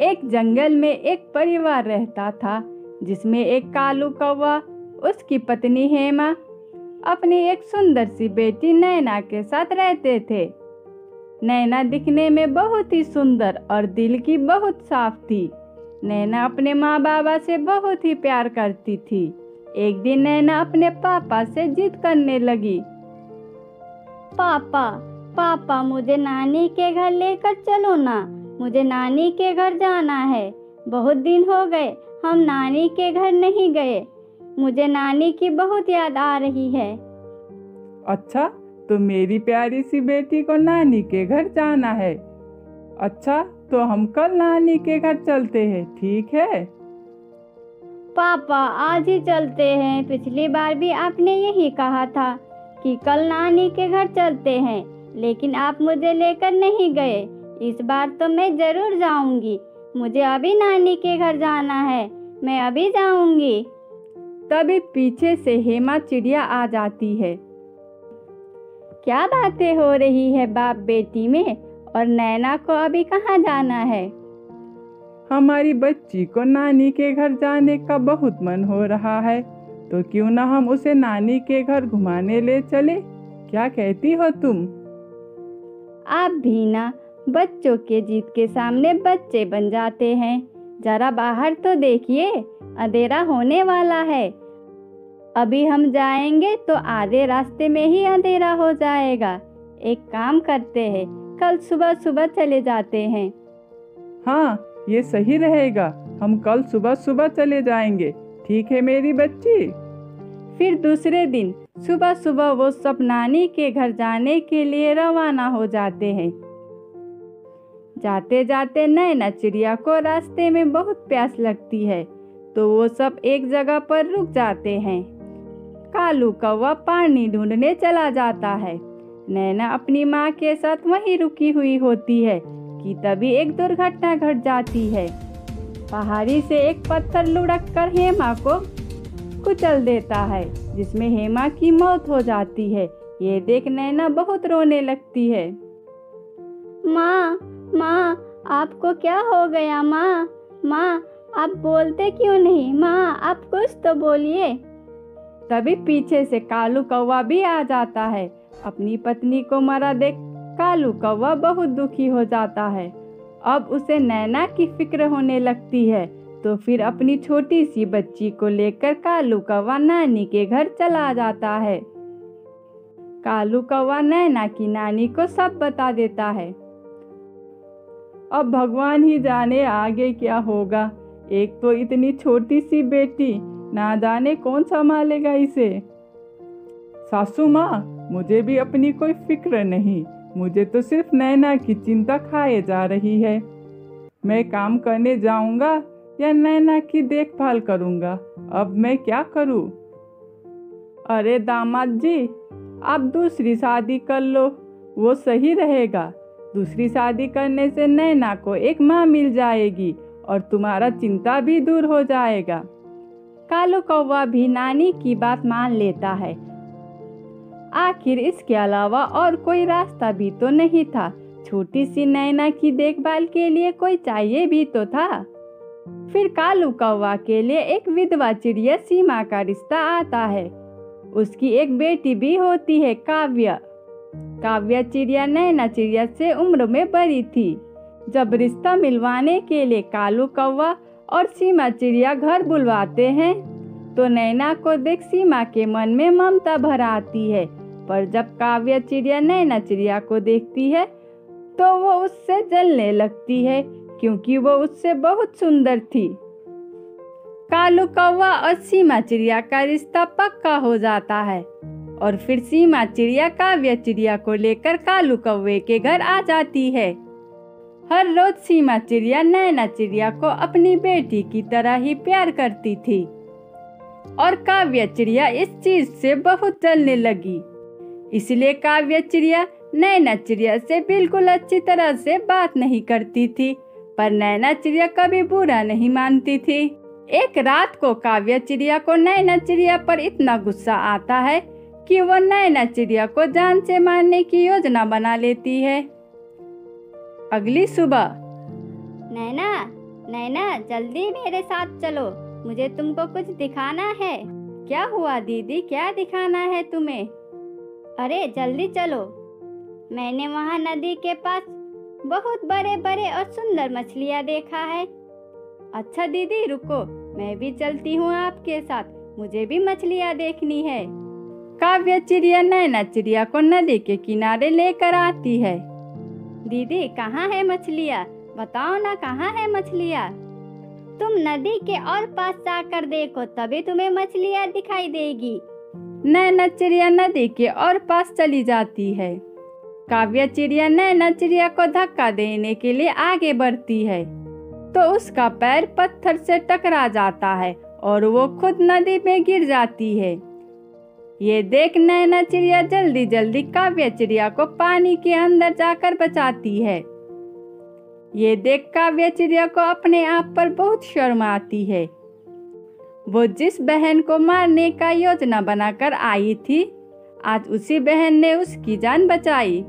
एक जंगल में एक परिवार रहता था जिसमें एक कालू कौवा, उसकी पत्नी हेमा, अपनी एक सुंदर सी बेटी नैना के साथ रहते थे। नैना दिखने में बहुत ही सुंदर और दिल की बहुत साफ थी। नैना अपने माँ बाबा से बहुत ही प्यार करती थी। एक दिन नैना अपने पापा से जिद करने लगी। पापा पापा मुझे नानी के घर लेकर चलो ना, मुझे नानी के घर जाना है। बहुत दिन हो गए हम नानी के घर नहीं गए, मुझे नानी की बहुत याद आ रही है। अच्छा, तो मेरी प्यारी सी बेटी को नानी के घर जाना है। अच्छा, तो हम कल नानी के घर चलते हैं, ठीक है? पापा आज ही चलते हैं, पिछली बार भी आपने यही कहा था कि कल नानी के घर चलते हैं, लेकिन आप मुझे लेकर नहीं गए। इस बार तो मैं जरूर जाऊंगी, मुझे अभी नानी के घर जाना है, मैं अभी जाऊंगी। तभी पीछे से हेमा चिड़िया आ जाती है। क्या बातें हो रही है बाप बेटी में, और नैना को अभी कहाँ जाना है? हमारी बच्ची को नानी के घर जाने का बहुत मन हो रहा है, तो क्यों ना हम उसे नानी के घर घुमाने ले चले? क्या कहती हो तुम? आप भी ना बच्चों के जिद के सामने बच्चे बन जाते हैं। जरा बाहर तो देखिए, अंधेरा होने वाला है। अभी हम जाएंगे तो आधे रास्ते में ही अंधेरा हो जाएगा। एक काम करते हैं, कल सुबह सुबह चले जाते हैं। हाँ, ये सही रहेगा, हम कल सुबह सुबह चले जाएंगे, ठीक है मेरी बच्ची? फिर दूसरे दिन सुबह सुबह वो सब नानी के घर जाने के लिए रवाना हो जाते हैं। जाते जाते नैना चिड़िया को रास्ते में बहुत प्यास लगती है, तो वो सब एक जगह पर रुक जाते हैं। कालू कौवा पानी ढूंढने चला जाता है। नैना अपनी माँ के साथ वहीं रुकी हुई होती है कि तभी एक दुर्घटना घट जाती है। पहाड़ी से एक पत्थर लुढ़क कर हेमा को कुचल देता है, जिसमें हेमा की मौत हो जाती है। ये देख नैना बहुत रोने लगती है। माँ माँ आपको क्या हो गया? माँ माँ आप बोलते क्यों नहीं? माँ आप कुछ तो बोलिए। तभी पीछे से कालू कौवा भी आ जाता है। अपनी पत्नी को मरा देख कालू कौवा बहुत दुखी हो जाता है। अब उसे नैना की फिक्र होने लगती है, तो फिर अपनी छोटी सी बच्ची को लेकर कालू कौवा नानी के घर चला जाता है। कालू कौवा नैना की नानी को सब बता देता है। अब भगवान ही जाने आगे क्या होगा। एक तो इतनी छोटी सी बेटी, ना जाने कौन संभालेगा इसे। सासू माँ, मुझे भी अपनी कोई फिक्र नहीं, मुझे तो सिर्फ नैना की चिंता खाए जा रही है। मैं काम करने जाऊंगा या नैना की देखभाल करूंगा, अब मैं क्या करूं? अरे दामाद जी, आप दूसरी शादी कर लो, वो सही रहेगा। दूसरी शादी करने से नैना को एक माँ मिल जाएगी और तुम्हारा चिंता भी दूर हो जाएगा। कालू कौवा भी नानी की बात मान लेता है। आखिर इसके अलावा और कोई रास्ता भी तो नहीं था। छोटी सी नैना की देखभाल के लिए कोई चाहिए भी तो था। फिर कालू कौवा के लिए एक विधवा चिड़िया सीमा का रिश्ता आता है। उसकी एक बेटी भी होती है, काव्या। काव्या चिड़िया नैना चिड़िया से उम्र में बड़ी थी। जब रिश्ता मिलवाने के लिए कालू कौवा और सीमा चिड़िया घर बुलवाते हैं, तो नैना को देख सीमा के मन में ममता भर आती है। पर जब काव्या चिड़िया नैना चिड़िया को देखती है, तो वो उससे जलने लगती है, क्योंकि वो उससे बहुत सुंदर थी। कालू कौवा और सीमा चिड़िया का रिश्ता पक्का हो जाता है, और फिर सीमा चिड़िया काव्या चिड़िया को लेकर कालू कौवे के घर आ जाती है। हर रोज सीमा चिड़िया नैना चिड़िया को अपनी बेटी की तरह ही प्यार करती थी, और काव्या चिड़िया इस चीज से बहुत जलने लगी। इसलिए काव्या चिड़िया नैना चिड़िया से बिल्कुल अच्छी तरह से बात नहीं करती थी, पर नैना चिड़िया कभी बुरा नहीं मानती थी। एक रात को काव्या चिड़िया को नैना चिड़िया पर इतना गुस्सा आता है कि वो नैना चिड़िया को जान से मारने की योजना बना लेती है। अगली सुबह, नैना नैना जल्दी मेरे साथ चलो, मुझे तुमको कुछ दिखाना है। क्या हुआ दीदी, क्या दिखाना है तुम्हें? अरे जल्दी चलो, मैंने वहाँ नदी के पास बहुत बड़े बड़े और सुंदर मछलियाँ देखा है। अच्छा दीदी रुको, मैं भी चलती हूँ आपके साथ, मुझे भी मछलियाँ देखनी है। काव्या चिड़िया नैना चिड़िया को नदी के किनारे लेकर आती है। दीदी कहाँ है मछलियाँ, बताओ ना कहाँ है मछलियाँ। तुम नदी के और पास जाकर देखो, तभी तुम्हें मछलियाँ दिखाई देगी। नैना चिड़िया नदी के और पास चली जाती है। काव्या चिड़िया नैना चिड़िया को धक्का देने के लिए आगे बढ़ती है तो उसका पैर पत्थर से टकरा जाता है और वो खुद नदी में गिर जाती है। ये देख नैना चिड़िया जल्दी जल्दी काव्या चिड़िया को पानी के अंदर जाकर बचाती है। ये देख काव्या चिड़िया को अपने आप पर बहुत शर्म आती है। वो जिस बहन को मारने का योजना बनाकर आई थी, आज उसी बहन ने उसकी जान बचाई।